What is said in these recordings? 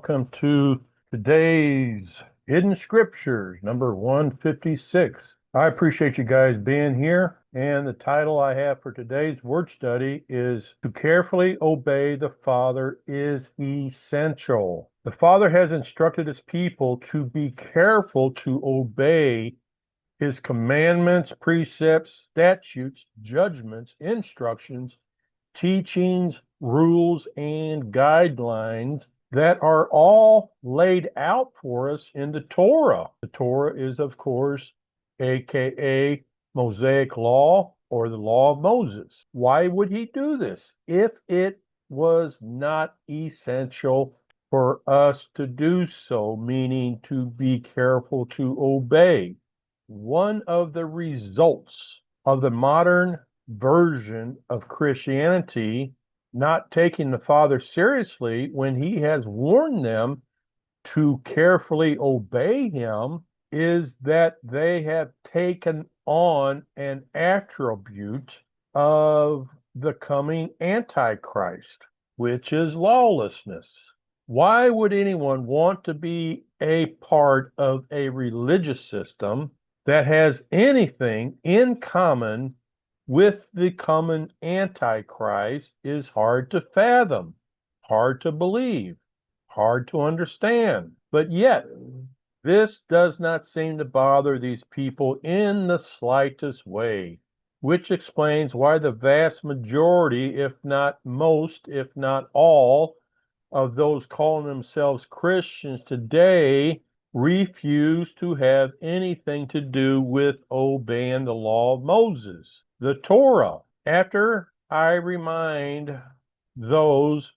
welcome to today's Hidden Scriptures, number 156. I appreciate you guys being here, and the title I have for today's word study is To Carefully Obey the Father is Essential. The Father has instructed His people to be careful to obey His commandments, precepts, statutes, judgments, instructions, teachings, rules, and guidelines that are all laid out for us in the Torah. The Torah is, of course, aka Mosaic Law or the Law of Moses. Why would he do this if it was not essential for us to do so, meaning to be careful to obey? One of the results of the modern version of Christianity not taking the Father seriously when he has warned them to carefully obey him is that they have taken on an attribute of the coming Antichrist, which is lawlessness. Why would anyone want to be a part of a religious system that has anything in common with the common Antichrist is hard to fathom, hard to believe, hard to understand. But yet, this does not seem to bother these people in the slightest way, which explains why the vast majority, if not most, if not all, of those calling themselves Christians today refuse to have anything to do with obeying the law of Moses, the Torah. After I remind those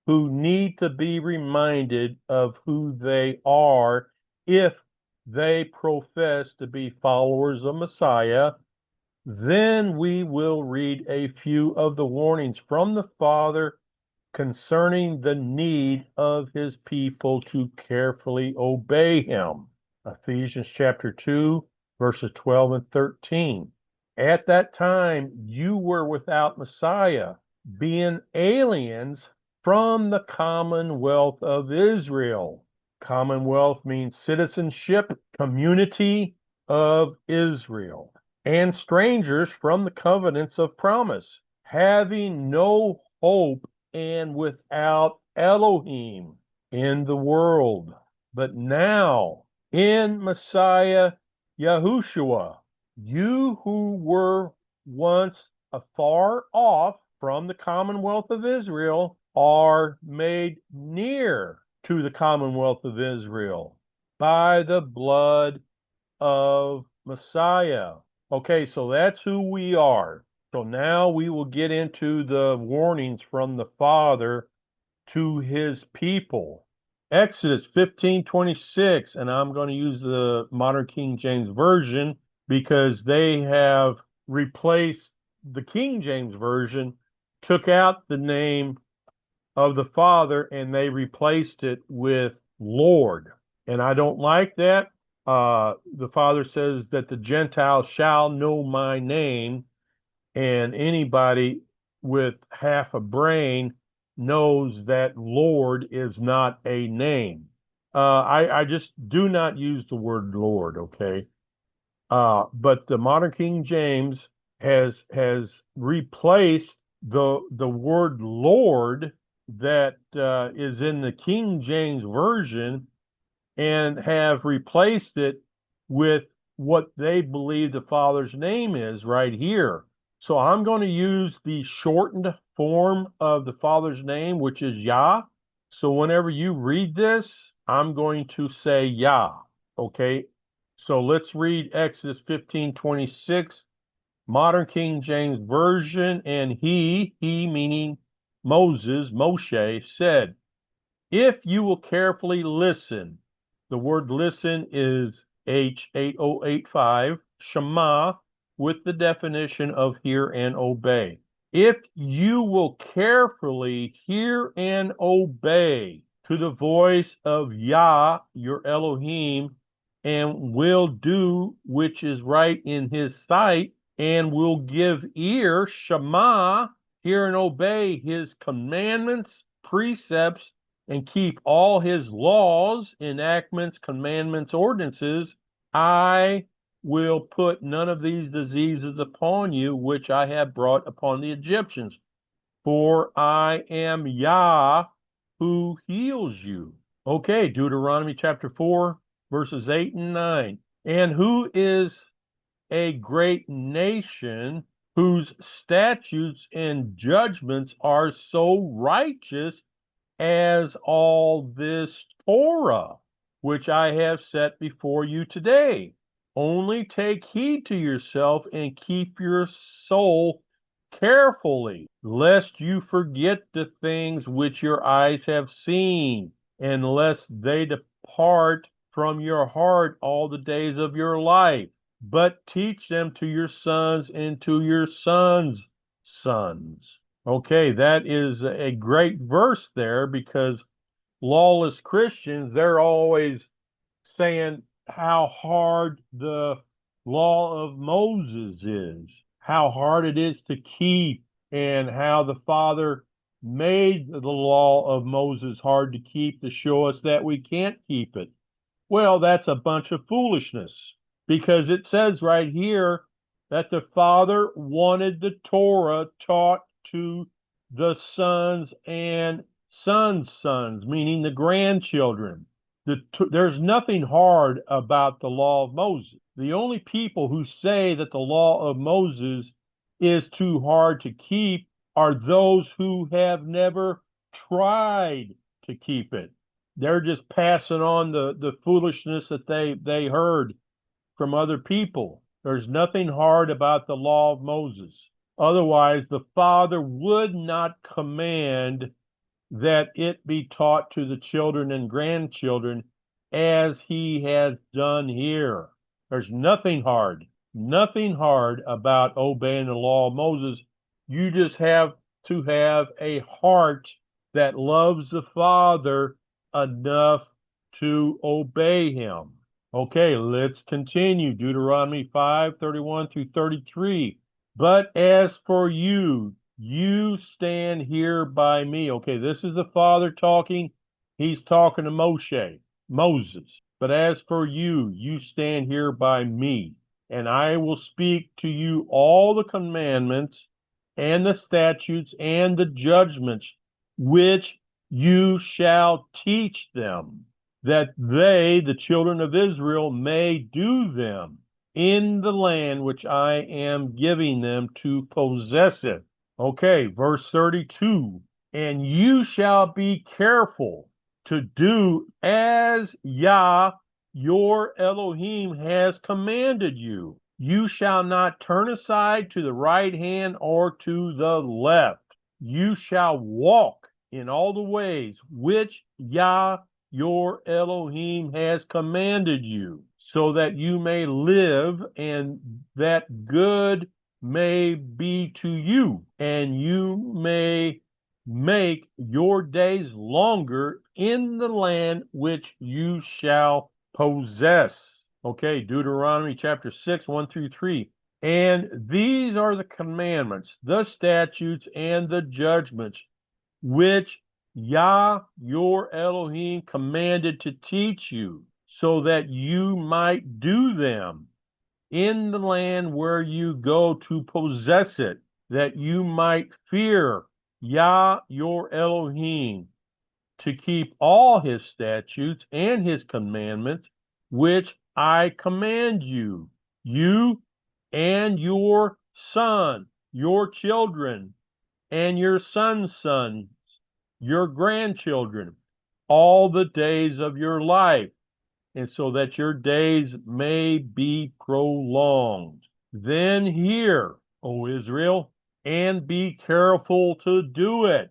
who need to be reminded of who they are if they profess to be followers of Messiah, then we will read a few of the warnings from the Father concerning the need of his people to carefully obey him. Ephesians chapter 2, verses 12 and 13. At that time, you were without Messiah, being aliens from the commonwealth of Israel. Commonwealth means citizenship, community of Israel, and strangers from the covenants of promise, having no hope and without Elohim in the world. But now, in Messiah Yahushua, you who were once afar off from the commonwealth of Israel are made near to the commonwealth of Israel by the blood of Messiah. Okay, so that's who we are. So now we will get into the warnings from the Father to his people. Exodus 15:26, and I'm going to use the modern King James Version because they have replaced the King James Version, took out the name of the Father, and they replaced it with Lord. And I don't like that. The Father says that the Gentiles shall know my name, and anybody with half a brain knows that Lord is not a name. I just do not use the word Lord, okay? But the modern King James has replaced the word Lord that is in the King James Version and have replaced it with what they believe the Father's name is right here. So I'm going to use the shortened form of the Father's name, which is Yah. So whenever you read this, I'm going to say Yah. Okay? So let's read Exodus 15:26, modern King James Version. And he meaning Moses, Moshe, said, if you will carefully listen, the word listen is H8085, Shema, with the definition of hear and obey. If you will carefully hear and obey to the voice of Yah, your Elohim, and will do which is right in his sight, and will give ear, Shema, hear and obey his commandments, precepts, and keep all his laws, enactments, commandments, ordinances, I will put none of these diseases upon you, which I have brought upon the Egyptians. For I am Yah who heals you. Okay, Deuteronomy chapter 4, verses 8 and 9. And who is a great nation whose statutes and judgments are so righteous as all this Torah, which I have set before you today? Only take heed to yourself and keep your soul carefully, lest you forget the things which your eyes have seen, and lest they depart from your heart all the days of your life, but teach them to your sons and to your sons' sons. Okay, that is a great verse there, because lawless Christians, they're always saying how hard the law of Moses is, how hard it is to keep, and how the Father made the law of Moses hard to keep to show us that we can't keep it. Well, that's a bunch of foolishness, because it says right here that the Father wanted the Torah taught to the sons and sons' sons, meaning the grandchildren. There's nothing hard about the law of Moses. The only people who say that the law of Moses is too hard to keep are those who have never tried to keep it. They're just passing on the foolishness that they heard from other people. There's nothing hard about the law of Moses. Otherwise, the Father would not command that it be taught to the children and grandchildren as he has done here. There's nothing hard about obeying the law of Moses. You just have to have a heart that loves the Father enough to obey him. Okay, let's continue. Deuteronomy 5:31 through 33. But as for you, you stand here by me. Okay, this is the Father talking. He's talking to Moses. But as for you, you stand here by me, and I will speak to you all the commandments and the statutes and the judgments which you shall teach them, that they, the children of Israel, may do them in the land which I am giving them to possess it. Okay, verse 32. And you shall be careful to do as Yah, your Elohim, has commanded you. You shall not turn aside to the right hand or to the left. You shall walk in all the ways which Yah, your Elohim, has commanded you, so that you may live, and that good may be to you, and you may make your days longer in the land which you shall possess. Okay, Deuteronomy chapter 6, 1 through 3. And these are the commandments, the statutes, and the judgments which Yah, your Elohim, commanded to teach you, so that you might do them in the land where you go to possess it, that you might fear Yah, your Elohim, to keep all his statutes and his commandments, which I command you, you and your son, your children, and your son's sons, your grandchildren, all the days of your life, and so that your days may be prolonged. Then hear, O Israel, and be careful to do it,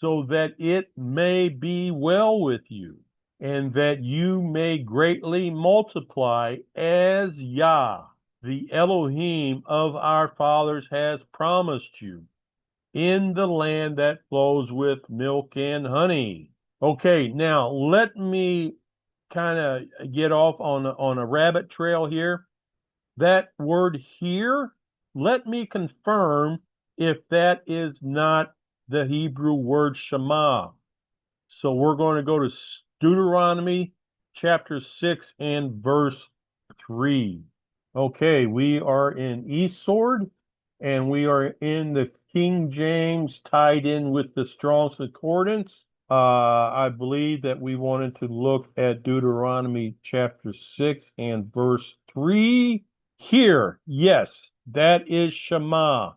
so that it may be well with you, and that you may greatly multiply, as Yah, the Elohim of our fathers, has promised you, in the land that flows with milk and honey. Okay, now let me kind of get off on a rabbit trail here. That word here, let me confirm if that is not the Hebrew word Shema. So we're going to go to Deuteronomy chapter 6 and verse 3. Okay, we are in East Sword, and we are in the King James tied in with the Strong's Concordance. I believe that we wanted to look at Deuteronomy chapter 6 and verse 3. Here, yes, that is Shema.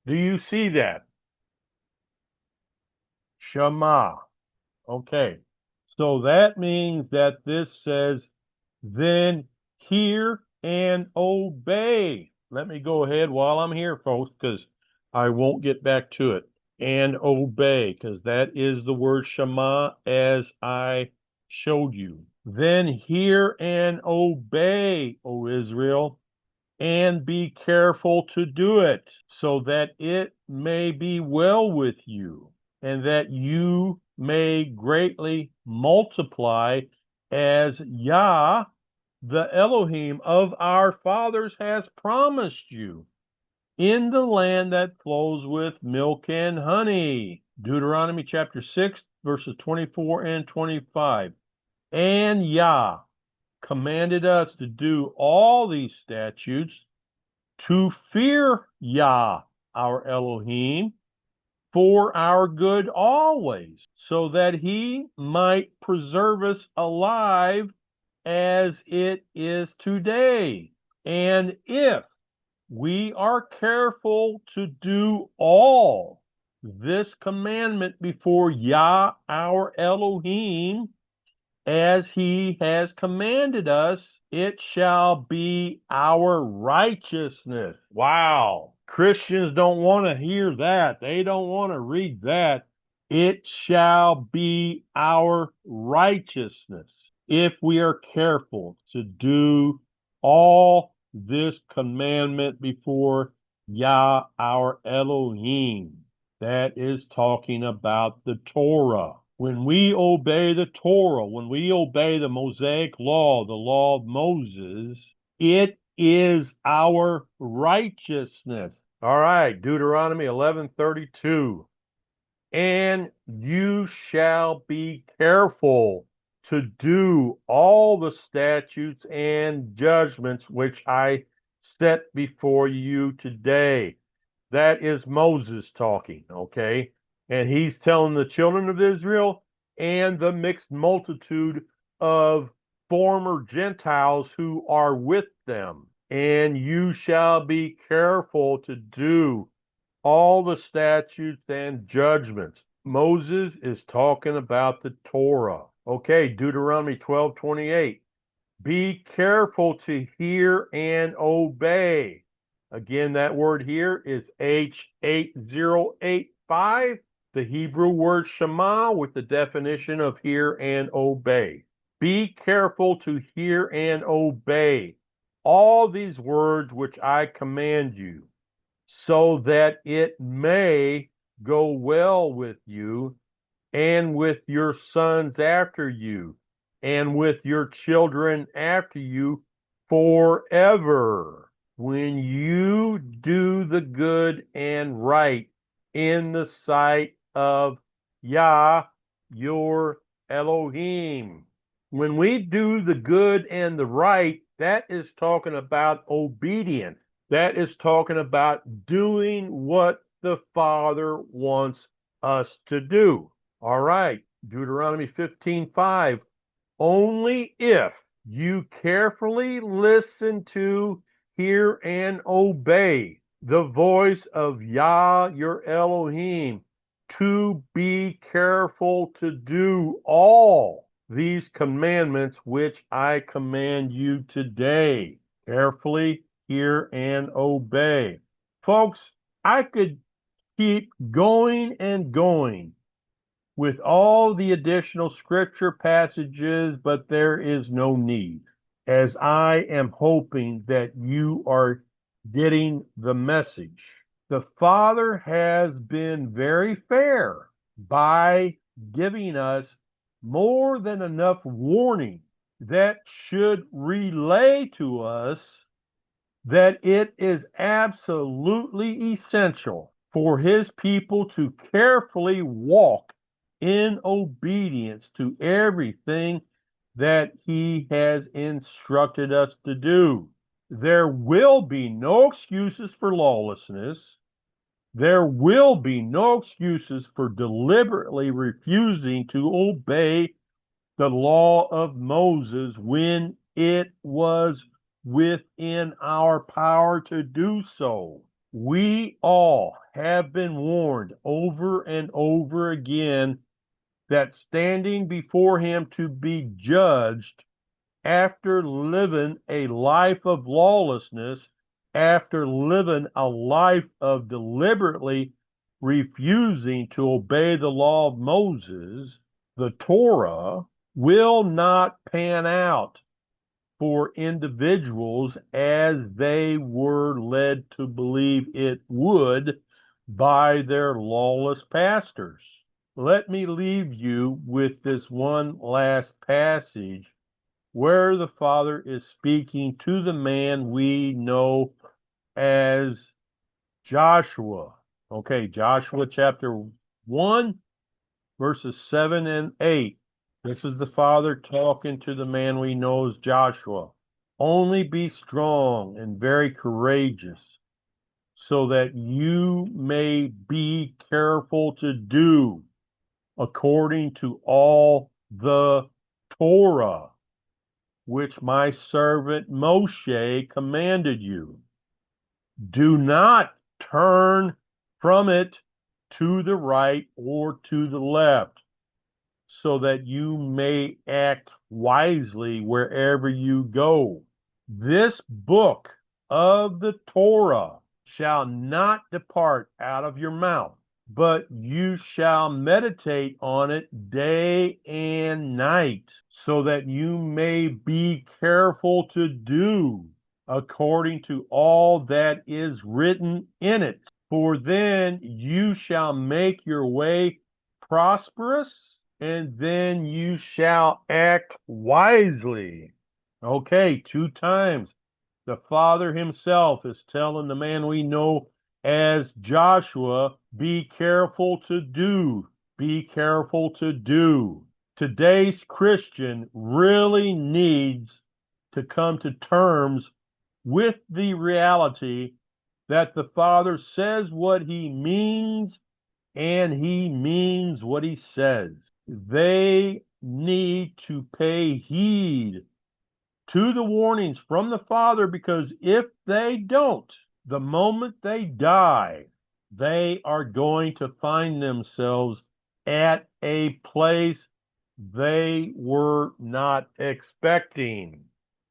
Do you see that? Shema. Okay. So that means that this says, then hear and obey. Let me go ahead while I'm here, folks, because I won't get back to it. And obey, because that is the word Shema as I showed you. Then hear and obey, O Israel, and be careful to do it, so that it may be well with you, and that you may greatly multiply, as Yah, the Elohim of our fathers, has promised you, in the land that flows with milk and honey. Deuteronomy chapter 6, verses 24 and 25. And Yah commanded us to do all these statutes, to fear Yah, our Elohim, for our good always, so that he might preserve us alive as it is today. And if we are careful to do all this commandment before Yah, our Elohim, as he has commanded us, it shall be our righteousness. Wow. Christians don't want to hear that. They don't want to read that. It shall be our righteousness if we are careful to do all this commandment before Yah, our Elohim. That is talking about the Torah. When we obey the Torah, when we obey the Mosaic law, the law of Moses, it is our righteousness. All right, Deuteronomy 11:32. And you shall be careful to do all the statutes and judgments which I set before you today. That is Moses talking, okay? And he's telling the children of Israel and the mixed multitude of former Gentiles who are with them. And you shall be careful to do all the statutes and judgments. Moses is talking about the Torah. Okay, Deuteronomy 12:28. Be careful to hear and obey. Again, that word here is H8085, the Hebrew word Shema, with the definition of hear and obey. Be careful to hear and obey all these words which I command you, so that it may go well with you and with your sons after you, and with your children after you forever, when you do the good and right in the sight of Yah, your Elohim. When we do the good and the right, that is talking about obedience. That is talking about doing what the Father wants us to do. All right, Deuteronomy 15:5. Only if you carefully listen to, hear, and obey the voice of Yah, your Elohim, to be careful to do all these commandments which I command you today. Carefully hear and obey. Folks, I could keep going and going with all the additional scripture passages, but there is no need, as I am hoping that you are getting the message. The Father has been very fair by giving us more than enough warning that should relay to us that it is absolutely essential for his people to carefully walk in obedience to everything that he has instructed us to do. There will be no excuses for lawlessness. There will be no excuses for deliberately refusing to obey the law of Moses when it was within our power to do so. We all have been warned over and over again that standing before him to be judged after living a life of lawlessness, after living a life of deliberately refusing to obey the law of Moses, the Torah, will not pan out for individuals as they were led to believe it would by their lawless pastors. Let me leave you with this one last passage where the Father is speaking to the man we know as Joshua. Okay, Joshua chapter 1, verses 7 and 8. This is the Father talking to the man we know as Joshua. Only be strong and very courageous, so that you may be careful to do according to all the Torah which my servant Moshe commanded you. Do not turn from it to the right or to the left, so that you may act wisely wherever you go. This book of the Torah shall not depart out of your mouth, but you shall meditate on it day and night, so that you may be careful to do according to all that is written in it. For then you shall make your way prosperous, and then you shall act wisely. Okay, 2 times. The Father himself is telling the man we know as Joshua, be careful to do. Be careful to do. Today's Christian really needs to come to terms with the reality that the Father says what he means and he means what he says. They need to pay heed to the warnings from the Father, because if they don't, the moment they die, they are going to find themselves at a place they were not expecting.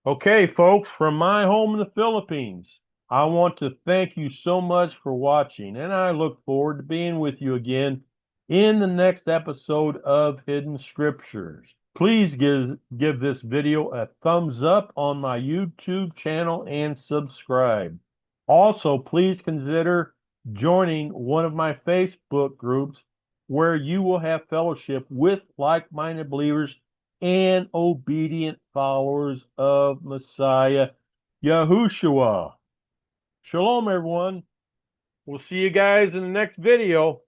Okay, folks, from my home in the Philippines, I want to thank you so much for watching, and I look forward to being with you again in the next episode of Hidden Scriptures. Please give this video a thumbs up on my YouTube channel and subscribe. Also, please consider joining one of my Facebook groups where you will have fellowship with like-minded believers and obedient followers of Messiah Yahushua. Shalom, everyone. We'll see you guys in the next video.